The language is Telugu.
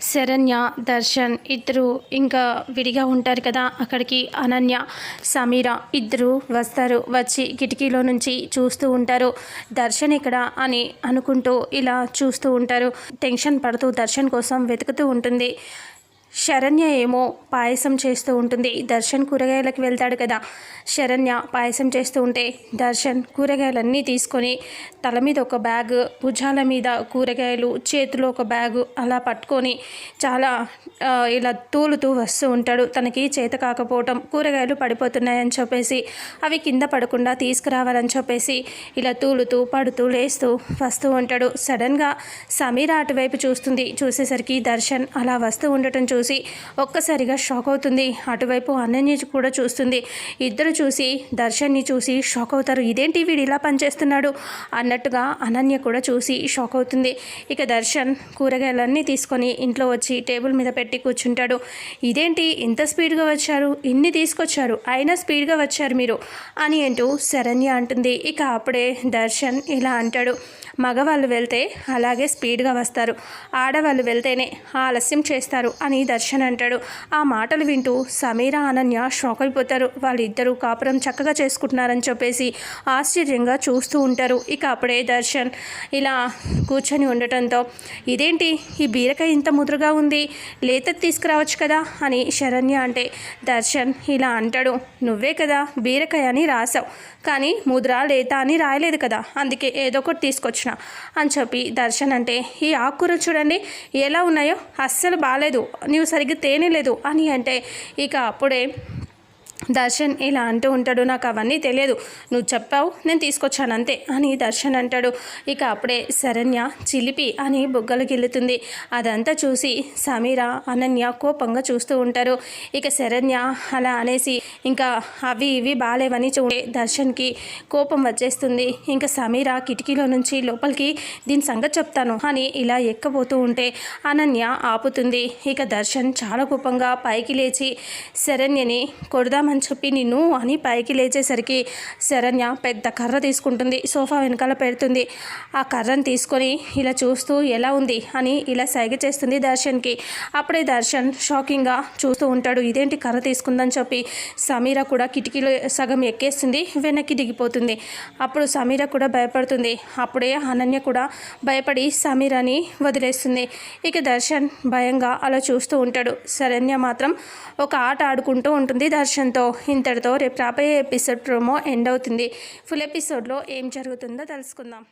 శరణ్య, దర్శన్ ఇద్దరు ఇంకా విడిగా ఉంటారు కదా. అక్కడికి అనన్య, సమీర ఇద్దరు వస్తారు. వచ్చి కిటికీలో నుంచి చూస్తూ ఉంటారు. దర్శన్ ఇక్కడ అని అనుకుంటూ ఇలా చూస్తూ ఉంటారు. టెన్షన్ పడుతూ దర్శన్ కోసం వెతుకుతూ ఉంటుంది. శరణ్య ఏమో పాయసం చేస్తూ ఉంటుంది. దర్శన్ కూరగాయలకు వెళ్తాడు కదా. శరణ్య పాయసం చేస్తూ ఉంటే దర్శన్ కూరగాయలన్నీ తీసుకొని తల మీద ఒక బ్యాగ్, భుజాల మీద కూరగాయలు, చేతిలో ఒక బ్యాగు అలా పట్టుకొని చాలా ఇలా తూలుతూ వస్తూ ఉంటాడు. తనకి చేత కాకపోవటం, కూరగాయలు పడిపోతున్నాయని చెప్పేసి అవి కింద పడకుండా తీసుకురావాలని చెప్పేసి ఇలా తూలుతూ పడుతూ లేస్తూ వస్తూ ఉంటాడు. సడన్గా సమీర అటువైపు చూస్తుంది. చూసేసరికి దర్శన్ అలా వస్తూ ఉండటం చూసి ఒక్కసారిగా షాక్ అవుతుంది. అటువైపు అనన్య కూడా చూస్తుంది. ఇద్దరు చూసి దర్శన్ని చూసి షాక్ అవుతారు. ఇదేంటి వీడు ఇలా పనిచేస్తున్నాడు అన్నట్టుగా అనన్య కూడా చూసి షాక్ అవుతుంది. ఇక దర్శన్ కూరగాయలన్నీ తీసుకొని ఇంట్లో వచ్చి టేబుల్ మీద పెట్టి కూర్చుంటాడు. ఇదేంటి ఇంత స్పీడ్గా వచ్చారు, ఇన్ని తీసుకొచ్చారు, అయినా స్పీడ్గా వచ్చారు మీరు అని అంటూ శరణ్య అంటుంది. ఇక అప్పుడే దర్శన్ ఇలా అంటాడు, మగవాళ్ళు వెళ్తే అలాగే స్పీడ్గా వస్తారు, ఆడవాళ్ళు వెళ్తేనే ఆలస్యం చేస్తారు అని దర్శన్ అంటాడు. ఆ మాటలు వింటూ సమీర, అనన్య షాక్ అయిపోతారు. వాళ్ళిద్దరూ కాపురం చక్కగా చేసుకుంటున్నారని చెప్పేసి ఆశ్చర్యంగా చూస్తూ ఉంటారు. ఇక అప్పుడే దర్శన్ ఇలా కూర్చొని ఉండటంతో ఇదేంటి ఈ బీరకాయ ఇంత ముదురుగా ఉంది, లేత తీసుకురావచ్చు కదా అని శరణ్య అంటే దర్శన్ ఇలా అంటాడు, నువ్వే కదా బీరకాయ అని రాసావు, కానీ ముద్ర లేత అని రాయలేదు కదా, అందుకే ఏదో ఒకటి తీసుకొచ్చిన అని చెప్పి దర్శన్ అంటే ఈ ఆకుకూరలు చూడండి ఎలా ఉన్నాయో, అస్సలు బాగాలేదు, నీవు సరిగ్గా తేనే లేదు అని అంటే ఇక అప్పుడే దర్శన్ ఇలా అంటూ ఉంటాడు, నాకు అవన్నీ తెలియదు, నువ్వు చెప్పావు నేను తీసుకొచ్చాను అంతే అని దర్శన్ అంటాడు. ఇక అప్పుడే శరణ్య చిలిపి అని బుగ్గలు గిల్లుతుంది. అదంతా చూసి సమీర, అనన్య కోపంగా చూస్తూ ఉంటారు. ఇక శరణ్య అలా అనేసి ఇంకా అవి ఇవి బాగాలేవని చూడే దర్శన్కి కోపం వచ్చేస్తుంది. ఇంకా సమీర కిటికీలో నుంచి లోపలికి దీని సంగతి చెప్తాను అని ఇలా ఎక్కబోతూ ఉంటే అనన్య ఆపుతుంది. ఇక దర్శన్ చాలా కోపంగా పైకి లేచి శరణ్యని కొడదామని చెప్పి నిన్ను అని పైకి లేచేసరికి శరణ్య పెద్ద కర్ర తీసుకుంటుంది, సోఫా వెనకాల పెడుతుంది. ఆ కర్రను తీసుకొని ఇలా చూస్తూ ఎలా ఉంది అని ఇలా సైగ చేస్తుంది దర్శన్కి. అప్పుడే దర్శన్ షాకింగ్గా చూస్తూ ఉంటాడు, ఇదేంటి కర్ర తీసుకుందని చెప్పి సమీర కూడా కిటికీలో సగం ఎక్కేస్తుంది, వెనక్కి దిగిపోతుంది. అప్పుడు సమీర కూడా భయపడుతుంది. అప్పుడే అనన్య కూడా భయపడి సమీరని వదిలేస్తుంది. ఇక దర్శన్ భయంగా అలా చూస్తూ ఉంటాడు. శరణ్య మాత్రం ఒక ఆట ఆడుకుంటూ ఉంటుంది దర్శన్తో. ఇంతటితో రేపు రాబోయే ఎపిసోడ్ ప్రోమో ఎండ్ అవుతుంది. ఫుల్ ఎపిసోడ్లో ఏం జరుగుతుందో తెలుసుకుందాం.